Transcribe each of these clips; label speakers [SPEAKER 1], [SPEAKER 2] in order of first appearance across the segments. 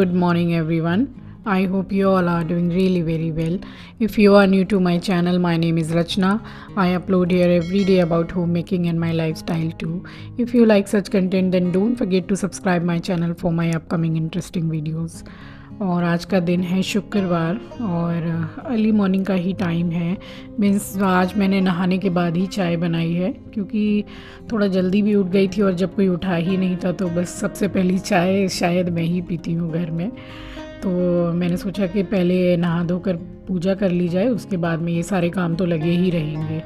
[SPEAKER 1] good morning everyone. I hope you all are doing really very well. If you are new to my channel, my name is Rachna. I upload here every day about homemaking and my lifestyle too. If you like such content then don't forget to subscribe my channel for my upcoming interesting videos. और आज का दिन है शुक्रवार और early morning का ही time है। Means आज मैंने नहाने के बाद ही चाय बनाई है क्योंकि थोड़ा जल्दी भी उठ गई थी और जब कोई उठा ही नहीं था तो बस सबसे पहली चाय शायद मैं ही पीती हूँ घर में। तो मैंने सोचा कि पहले नहा धोकर पूजा कर ली जाए, उसके बाद में ये सारे काम तो लगे ही रहेंगे।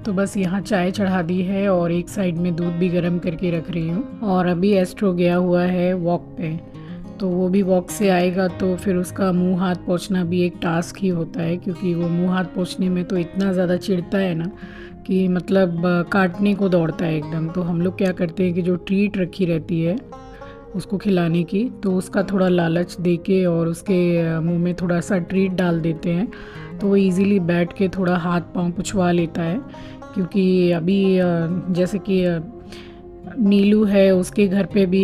[SPEAKER 1] तो बस यहाँ चाय चढ़ा दी है और एक साइड में दूध भी गर्म करके रख रही हूँ। और अभी एस्ट्रो गया हुआ है वॉक पे, तो वो भी वॉक से आएगा तो फिर उसका मुंह हाथ पोंछना भी एक टास्क ही होता है, क्योंकि वो मुंह हाथ पोंछने में तो इतना ज़्यादा चिढ़ता है ना कि मतलब काटने को दौड़ता है एकदम। तो हम लोग क्या करते हैं कि जो ट्रीट रखी रहती है उसको खिलाने की, तो उसका थोड़ा लालच दे के और उसके मुंह में थोड़ा सा ट्रीट डाल देते हैं तो वो इजीली बैठ के थोड़ा हाथ पांव पुछवा लेता है। क्योंकि अभी जैसे कि नीलू है, उसके घर पे भी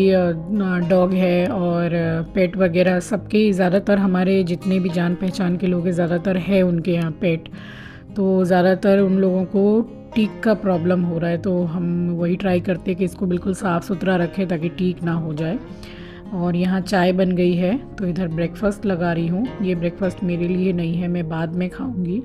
[SPEAKER 1] डॉग है और पेट वगैरह सबके, ज़्यादातर हमारे जितने भी जान पहचान के लोग हैं ज़्यादातर है उनके यहाँ पेट। तो ज़्यादातर उन लोगों को टीक का प्रॉब्लम हो रहा है, तो हम वही ट्राई करते हैं कि इसको बिल्कुल साफ़ सुथरा रखें ताकि टीक ना हो जाए। और यहाँ चाय बन गई है तो इधर ब्रेकफास्ट लगा रही हूँ। ये ब्रेकफास्ट मेरे लिए नहीं है, मैं बाद में खाऊंगी।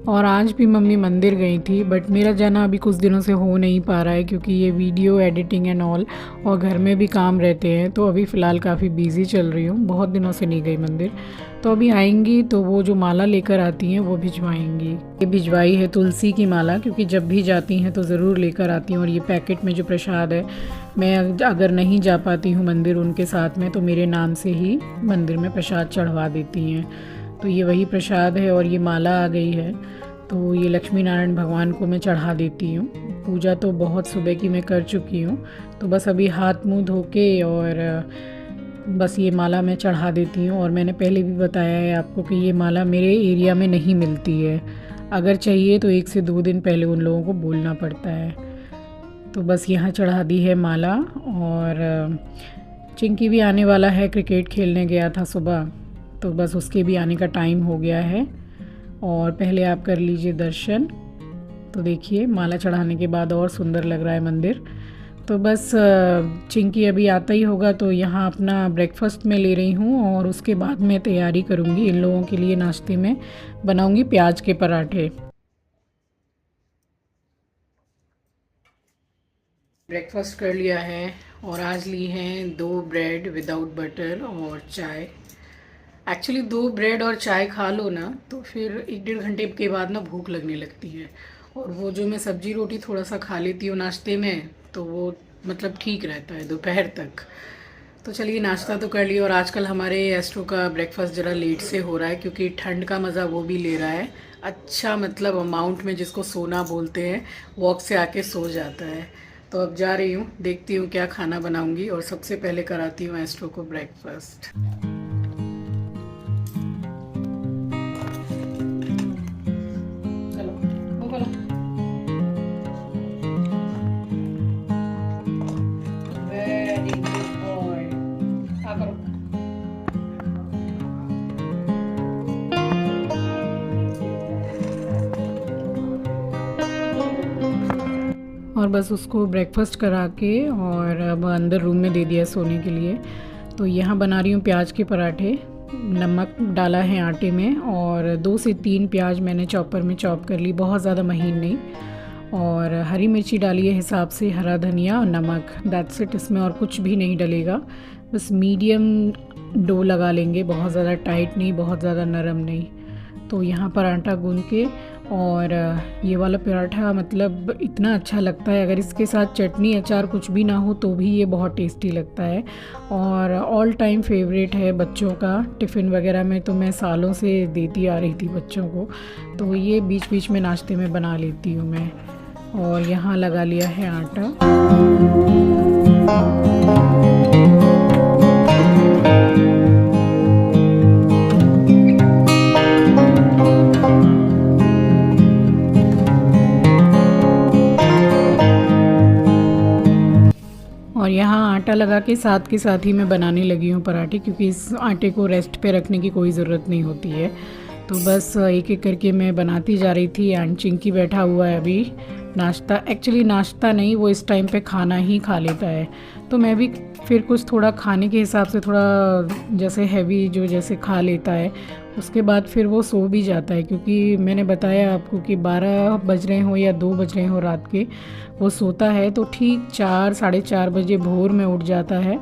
[SPEAKER 1] और आज भी मम्मी मंदिर गई थी, बट मेरा जाना अभी कुछ दिनों से हो नहीं पा रहा है क्योंकि ये वीडियो एडिटिंग एंड ऑल और घर में भी काम रहते हैं। तो अभी फ़िलहाल काफ़ी बिज़ी चल रही हूँ, बहुत दिनों से नहीं गई मंदिर। तो अभी आएंगी तो वो जो माला लेकर आती हैं वो भिजवाएंगी। ये भिजवाई है तुलसी की माला, क्योंकि जब भी जाती हैं तो ज़रूर लेकर आती हैं। और ये पैकेट में जो प्रसाद है, मैं अगर नहीं जा पाती हूँ मंदिर उनके साथ में तो मेरे नाम से ही मंदिर में प्रसाद चढ़वा देती हैं। तो ये वही प्रसाद है और ये माला आ गई है, तो ये लक्ष्मी नारायण भगवान को मैं चढ़ा देती हूँ। पूजा तो बहुत सुबह की मैं कर चुकी हूँ, तो बस अभी हाथ मुंह धो के और बस ये माला मैं चढ़ा देती हूँ। और मैंने पहले भी बताया है आपको कि ये माला मेरे एरिया में नहीं मिलती है, अगर चाहिए तो 1 से 2 दिन पहले उन लोगों को बोलना पड़ता है। तो बस यहाँ चढ़ा दी है माला। और चिंकी भी आने वाला है, क्रिकेट खेलने गया था सुबह, तो बस उसके भी आने का टाइम हो गया है। और पहले आप कर लीजिए दर्शन। तो देखिए माला चढ़ाने के बाद और सुंदर लग रहा है मंदिर। तो बस चिंकी अभी आता ही होगा, तो यहाँ अपना ब्रेकफास्ट में ले रही हूँ और उसके बाद मैं तैयारी करूँगी। इन लोगों के लिए नाश्ते में बनाऊँगी प्याज के पराठे। ब्रेकफास्ट कर लिया है और आज ली हैं 2 ब्रेड विदाउट बटर और चाय। एक्चुअली 2 ब्रेड और चाय खा लो ना तो फिर 1-1.5 घंटे के बाद ना भूख लगने लगती है। और वो जो मैं सब्जी रोटी थोड़ा सा खा लेती हूँ नाश्ते में, तो वो मतलब ठीक रहता है दोपहर तक। तो चलिए नाश्ता तो कर लिया। और आजकल हमारे एस्ट्रो का ब्रेकफास्ट ज़रा लेट से हो रहा है क्योंकि ठंड का मज़ा वो भी ले रहा है। अच्छा मतलब अमाउंट में, जिसको सोना बोलते हैं, वॉक से आके सो जाता है। तो अब जा रही हूँ, देखती हूँ क्या खाना बनाऊँगी और सबसे पहले कराती हूँ एस्ट्रो को ब्रेकफास्ट। और बस उसको ब्रेकफास्ट करा के और अब अंदर रूम में दे दिया सोने के लिए। तो यहाँ बना रही हूँ प्याज के पराठे। नमक डाला है आटे में और 2 से 3 प्याज मैंने चॉपर में चॉप कर ली, बहुत ज़्यादा महीन नहीं। और हरी मिर्ची डाली है हिसाब से, हरा धनिया और नमक, दैट्स इट। इसमें और कुछ भी नहीं डलेगा। बस मीडियम डो लगा लेंगे, बहुत ज़्यादा टाइट नहीं, बहुत ज़्यादा नरम नहीं। तो यहाँ पर आटा गूंद के, और ये वाला पराठा मतलब इतना अच्छा लगता है, अगर इसके साथ चटनी अचार कुछ भी ना हो तो भी ये बहुत टेस्टी लगता है। और ऑल टाइम फेवरेट है बच्चों का। टिफ़िन वगैरह में तो मैं सालों से देती आ रही थी बच्चों को, तो ये बीच बीच में नाश्ते में बना लेती हूँ मैं। और यहाँ लगा लिया है आटा। और यहाँ आटा लगा के साथ ही मैं बनाने लगी हूँ पराठे, क्योंकि इस आटे को रेस्ट पे रखने की कोई ज़रूरत नहीं होती है। तो बस एक एक करके मैं बनाती जा रही थी। एंड चिंकी बैठा हुआ है अभी नाश्ता, एक्चुअली नाश्ता नहीं, वो इस टाइम पे खाना ही खा लेता है। तो मैं भी फिर कुछ थोड़ा खाने के हिसाब से थोड़ा जैसे हैवी जो जैसे खा लेता है, उसके बाद फिर वो सो भी जाता है। क्योंकि मैंने बताया आपको कि 12 बज रहे हो या 2 बज रहे हो रात के, वो सोता है तो ठीक 4 साढ़े 4 बजे भोर में उठ जाता है।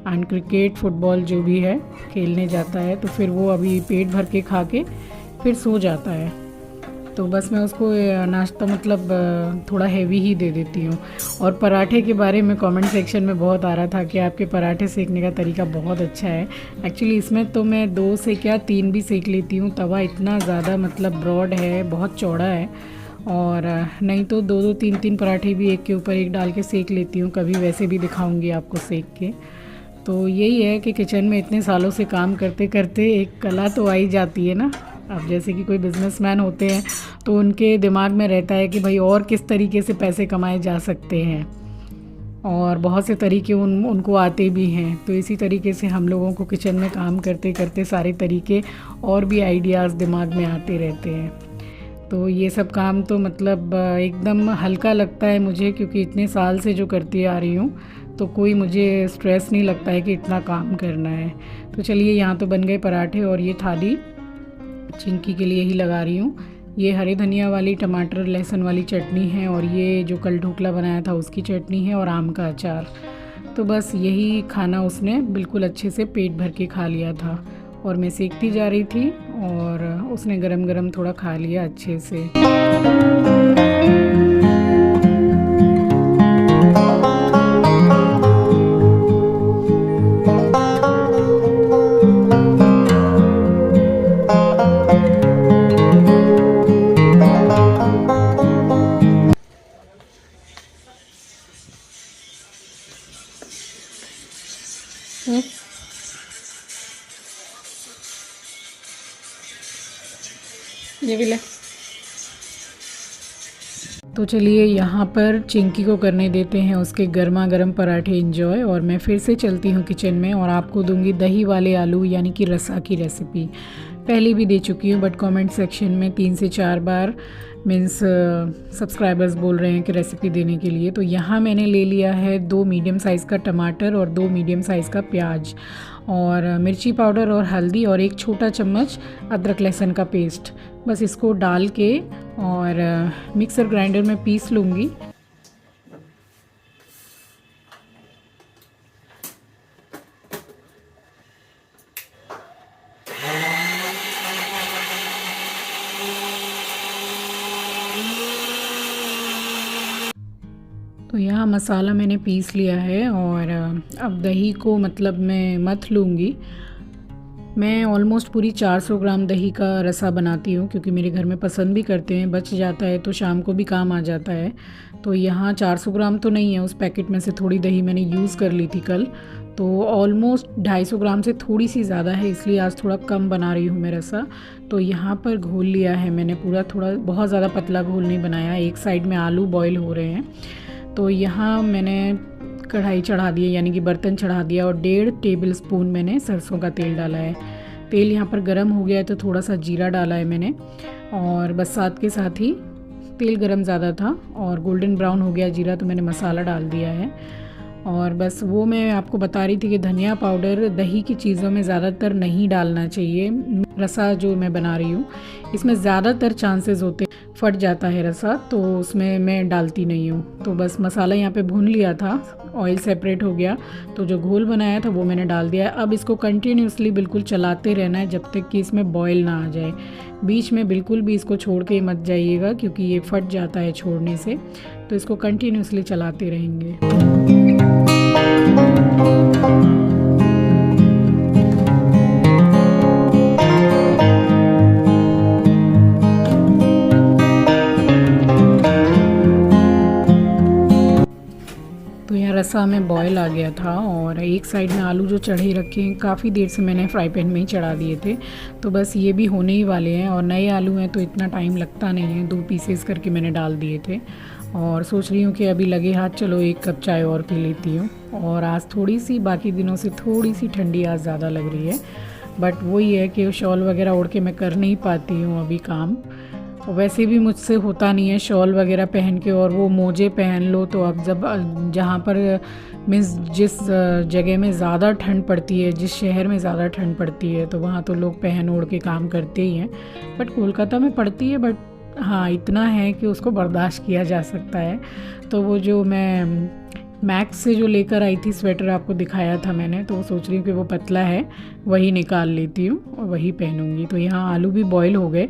[SPEAKER 1] एंड क्रिकेट फुटबॉल जो भी है खेलने जाता है। तो फिर वो अभी पेट भर के खा के फिर सो जाता है। तो बस मैं उसको नाश्ता मतलब थोड़ा हैवी ही दे देती हूँ। और पराठे के बारे में कमेंट सेक्शन में बहुत आ रहा था कि आपके पराठे सेकने का तरीका बहुत अच्छा है। एक्चुअली इसमें तो मैं 2 से क्या 3 भी सेक लेती हूँ। तवा इतना ज़्यादा मतलब ब्रॉड है, बहुत चौड़ा है। और नहीं तो 2-2 3-3 पराठे भी एक के ऊपर एक डाल के सेक लेती हूँ। कभी वैसे भी दिखाऊँगी आपको सेक के। तो यही है कि किचन में इतने सालों से काम करते करते एक कला तो आई जाती है ना। अब जैसे कि कोई बिजनेसमैन होते हैं तो उनके दिमाग में रहता है कि भाई और किस तरीके से पैसे कमाए जा सकते हैं, और बहुत से तरीके उनको आते भी हैं। तो इसी तरीके से हम लोगों को किचन में काम करते करते सारे तरीके और भी आइडियाज़ दिमाग में आते रहते हैं। तो ये सब काम तो मतलब एकदम हल्का लगता है मुझे, क्योंकि इतने साल से जो करती आ रही हूँ तो कोई मुझे स्ट्रेस नहीं लगता है कि इतना काम करना है। तो चलिए, यहाँ तो बन गए पराठे और ये थाली चिंकी के लिए ही लगा रही हूँ। ये हरे धनिया वाली टमाटर लहसुन वाली चटनी है, और ये जो कल ढोकला बनाया था उसकी चटनी है, और आम का अचार। तो बस यही खाना उसने बिल्कुल अच्छे से पेट भर के खा लिया था। और मैं सेकती जा रही थी और उसने गरम गरम थोड़ा खा लिया अच्छे से। ये भी ले। तो चलिए, यहाँ पर चिंकी को करने देते हैं उसके गर्मा गर्म पराठे इंजॉय। और मैं फिर से चलती हूँ किचन में और आपको दूंगी दही वाले आलू यानी कि रसा की रेसिपी। पहले भी दे चुकी हूँ, बट कमेंट सेक्शन में 3 से 4 बार मीन्स सब्सक्राइबर्स बोल रहे हैं कि रेसिपी देने के लिए। तो यहाँ मैंने ले लिया है 2 मीडियम साइज़ का टमाटर और 2 मीडियम साइज़ का प्याज, और मिर्ची पाउडर और हल्दी, और 1 छोटा चम्मच अदरक लहसुन का पेस्ट। बस इसको डाल के और मिक्सर ग्राइंडर में पीस लूँगी। तो यहाँ मसाला मैंने पीस लिया है, और अब दही को मतलब मैं मथ लूँगी। मैं ऑलमोस्ट पूरी 400 ग्राम दही का रसा बनाती हूँ, क्योंकि मेरे घर में पसंद भी करते हैं। बच जाता है तो शाम को भी काम आ जाता है। तो यहाँ 400 ग्राम तो नहीं है, उस पैकेट में से थोड़ी दही मैंने यूज़ कर ली थी कल। तो ऑलमोस्ट 250 ग्राम से थोड़ी सी ज़्यादा है, इसलिए आज थोड़ा कम बना रही हूँ मैं रसा। तो यहाँ पर घोल लिया है मैंने पूरा, थोड़ा बहुत ज़्यादा पतला घोल नहीं बनाया। एक साइड में आलू बॉईल हो रहे हैं। तो यहाँ मैंने कढ़ाई चढ़ा दी है, यानी कि बर्तन चढ़ा दिया, और 1.5 टेबल स्पून मैंने सरसों का तेल डाला है। तेल यहाँ पर गरम हो गया है तो थोड़ा सा जीरा डाला है मैंने, और बस साथ के साथ ही तेल गरम ज़्यादा था और गोल्डन ब्राउन हो गया जीरा, तो मैंने मसाला डाल दिया है। और बस वो मैं आपको बता रही थी कि धनिया पाउडर दही की चीज़ों में ज़्यादातर नहीं डालना चाहिए। रसा जो मैं बना रही हूँ इसमें ज़्यादातर चांसेस होते फट जाता है रसा, तो उसमें मैं डालती नहीं हूँ। तो बस मसाला यहाँ पे भून लिया था, ऑयल सेपरेट हो गया, तो जो घोल बनाया था वो मैंने डाल दिया है। अब इसको कंटिन्यूसली बिल्कुल चलाते रहना है जब तक कि इसमें बॉयल ना आ जाए। बीच में बिल्कुल भी इसको छोड़ के मत जाइएगा, क्योंकि ये फट जाता है छोड़ने से। तो इसको कंटिन्यूसली चलाते रहेंगे। रसा में बॉयल आ गया था, और एक साइड में आलू जो चढ़े रखे हैं काफ़ी देर से मैंने फ्राई पैन में ही चढ़ा दिए थे। तो बस ये भी होने ही वाले हैं, और नए आलू हैं तो इतना टाइम लगता नहीं है। 2 पीसेस करके मैंने डाल दिए थे, और सोच रही हूँ कि अभी लगे हाथ चलो एक कप चाय और पी लेती हूँ। और आज थोड़ी सी बाकी दिनों से थोड़ी सी ठंडी आज ज़्यादा लग रही है, बट वही है कि शॉल वगैरह ओढ़ के मैं कर नहीं पाती हूँ अभी काम। और वैसे भी मुझसे होता नहीं है शॉल वगैरह पहन के, और वो मोजे पहन लो तो अब जब जहाँ पर मीन्स जिस जगह में ज़्यादा ठंड पड़ती है, जिस शहर में ज़्यादा ठंड पड़ती है, तो वहाँ तो लोग पहन ओढ़ के काम करते ही हैं। बट कोलकाता में पड़ती है, बट हाँ इतना है कि उसको बर्दाश्त किया जा सकता है। तो वो जो मैं मैक्स से जो लेकर आई थी स्वेटर, आपको दिखाया था मैंने, तो वो सोच रही हूँ कि वो पतला है, वही निकाल लेती हूँ और वही पहनूँगी। तो यहाँ आलू भी बॉईल हो गए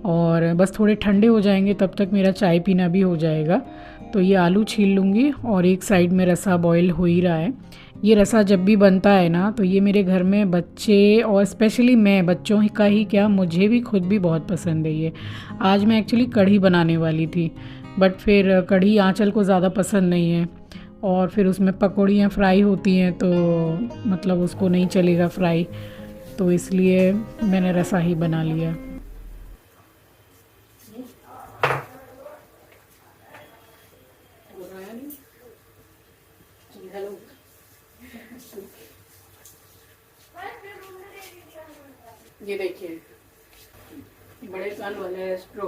[SPEAKER 1] और बस थोड़े ठंडे हो जाएंगे तब तक मेरा चाय पीना भी हो जाएगा। तो ये आलू छील लूँगी और एक साइड में रसा बॉईल हो ही रहा है। ये रसा जब भी बनता है ना, तो ये मेरे घर में बच्चे और स्पेशली मैं, बच्चों का ही क्या मुझे भी खुद भी बहुत पसंद है ये। आज मैं एक्चुअली कढ़ी बनाने वाली थी, बट फिर कढ़ी आंचल को ज़्यादा पसंद नहीं है, और फिर उसमें पकौड़ियाँ फ्राई होती हैं तो मतलब उसको नहीं चलेगा फ्राई, तो इसलिए मैंने रसा ही बना लिया। ये देखिए बड़े साल वाले स्ट्रो,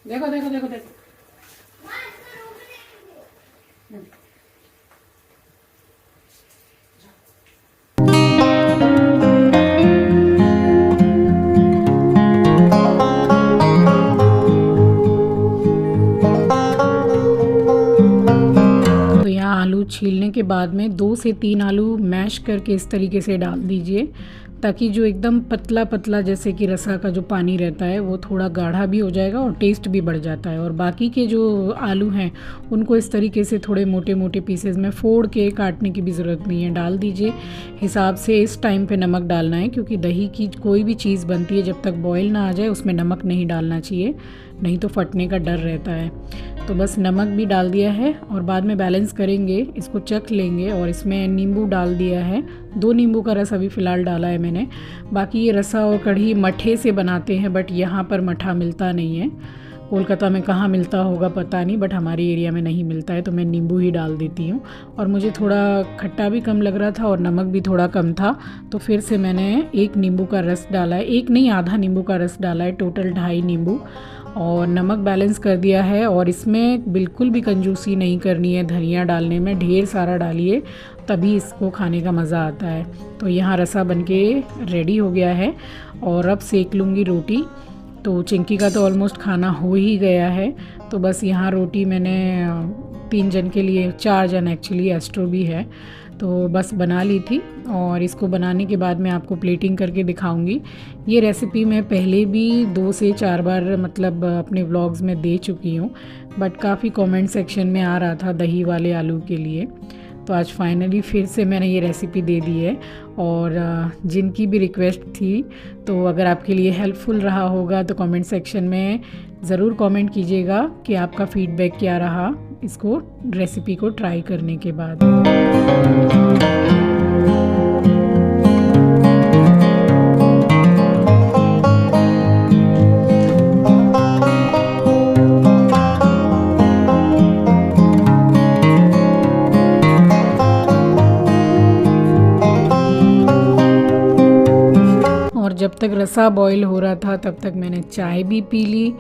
[SPEAKER 1] देखो देखो देखो देखो। तो यहाँ आलू छीलने के बाद में 2 से 3 आलू मैश करके इस तरीके से डाल दीजिए, ताकि जो एकदम पतला पतला जैसे कि रसा का जो पानी रहता है वो थोड़ा गाढ़ा भी हो जाएगा और टेस्ट भी बढ़ जाता है। और बाकी के जो आलू हैं उनको इस तरीके से थोड़े मोटे मोटे पीसेस में फोड़ के काटने की भी ज़रूरत नहीं है, डाल दीजिए हिसाब से। इस टाइम पे नमक डालना है, क्योंकि दही की कोई भी चीज़ बनती है जब तक बॉयल ना आ जाए उसमें नमक नहीं डालना चाहिए, नहीं तो फटने का डर रहता है। तो बस नमक भी डाल दिया है और बाद में बैलेंस करेंगे, इसको चख लेंगे। और इसमें नींबू डाल दिया है, 2 नींबू का रस अभी फ़िलहाल डाला है मैंने। बाकी ये रसा और कढ़ी मठे से बनाते हैं, बट यहाँ पर मठा मिलता नहीं है। कोलकाता में कहाँ मिलता होगा पता नहीं, बट हमारे एरिया में नहीं मिलता है, तो मैं नींबू ही डाल देती हूँ। और मुझे थोड़ा खट्टा भी कम लग रहा था और नमक भी थोड़ा कम था, तो फिर से मैंने 1 नींबू का रस डाला है, 1 नहीं आधा नींबू का रस डाला है, टोटल 2.5 नींबू। और नमक बैलेंस कर दिया है। और इसमें बिल्कुल भी कंजूसी नहीं करनी है, धनिया डालने में ढेर सारा डालिए, तभी इसको खाने का मज़ा आता है। तो यहाँ रसा बनके रेडी हो गया है और अब सेक लूँगी रोटी। तो चिंकी का तो ऑलमोस्ट खाना हो ही गया है, तो बस यहाँ रोटी मैंने 3 जन के लिए, 4 जन एक्चुअली, एस्ट्रो भी है, तो बस बना ली थी। और इसको बनाने के बाद मैं आपको प्लेटिंग करके दिखाऊंगी। ये रेसिपी मैं पहले भी 2 से 4 बार मतलब अपने व्लॉग्स में दे चुकी हूँ, बट काफ़ी कमेंट सेक्शन में आ रहा था दही वाले आलू के लिए, तो आज फाइनली फिर से मैंने ये रेसिपी दे दी है। और जिनकी भी रिक्वेस्ट थी, तो अगर आपके लिए हेल्पफुल रहा होगा तो कमेंट सेक्शन में ज़रूर कमेंट कीजिएगा कि आपका फीडबैक क्या रहा इसको रेसिपी को ट्राई करने के बाद। जब तक रसा बॉईल हो रहा था तब तक मैंने चाय भी पी ली,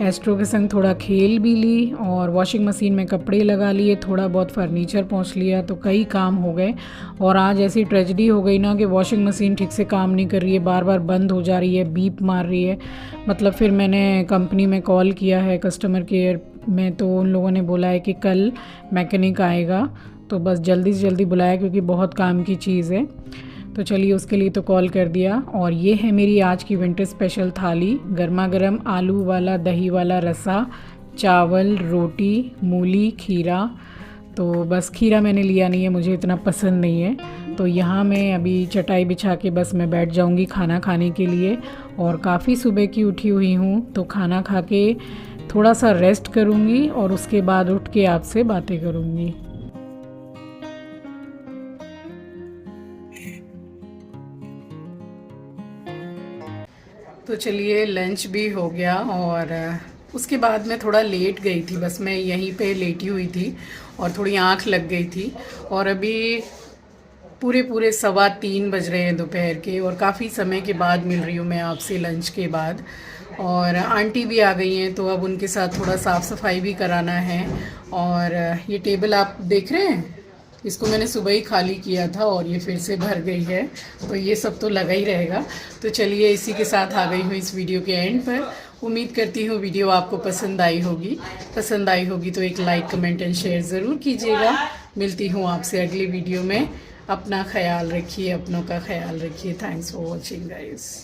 [SPEAKER 1] एस्ट्रो के संग थोड़ा खेल भी ली, और वॉशिंग मशीन में कपड़े लगा लिए, थोड़ा बहुत फर्नीचर पोंछ लिया, तो कई काम हो गए। और आज ऐसी ट्रेजेडी हो गई ना कि वॉशिंग मशीन ठीक से काम नहीं कर रही है, बार बार बंद हो जा रही है, बीप मार रही है। मतलब फिर मैंने कंपनी में कॉल किया है कस्टमर केयर में, तो उन लोगों ने बोला है कि कल मैकेनिक आएगा, तो बस जल्दी से जल्दी बुलाया क्योंकि बहुत काम की चीज़ है। तो चलिए उसके लिए तो कॉल कर दिया। और ये है मेरी आज की विंटर स्पेशल थाली, गर्मा गर्म आलू वाला दही वाला रसा, चावल, रोटी, मूली, खीरा। तो बस खीरा मैंने लिया नहीं है, मुझे इतना पसंद नहीं है। तो यहाँ मैं अभी चटाई बिछा के बस मैं बैठ जाऊँगी खाना खाने के लिए। और काफ़ी सुबह की उठी हुई हूँ, तो खाना खा के थोड़ा सा रेस्ट करूँगी और उसके बाद उठ के आपसे बातें करूँगी। तो चलिए लंच भी हो गया और उसके बाद मैं थोड़ा लेट गई थी, बस मैं यहीं पे लेटी हुई थी और थोड़ी आँख लग गई थी। और अभी पूरे पूरे 3:15 बज रहे हैं दोपहर के, और काफ़ी समय के बाद मिल रही हूँ मैं आपसे लंच के बाद। और आंटी भी आ गई हैं, तो अब उनके साथ थोड़ा साफ़ सफाई भी कराना है। और ये टेबल आप देख रहे हैं, इसको मैंने सुबह ही खाली किया था और ये फिर से भर गई है, तो ये सब तो लगा ही रहेगा। तो चलिए, इसी के साथ आ गई हूँ इस वीडियो के एंड पर। उम्मीद करती हूँ वीडियो आपको पसंद आई होगी। पसंद आई होगी तो एक लाइक, कमेंट एंड शेयर ज़रूर कीजिएगा। मिलती हूँ आपसे अगली वीडियो में। अपना ख्याल रखिए, अपनों का ख्याल रखिए। Thanks for watching guys.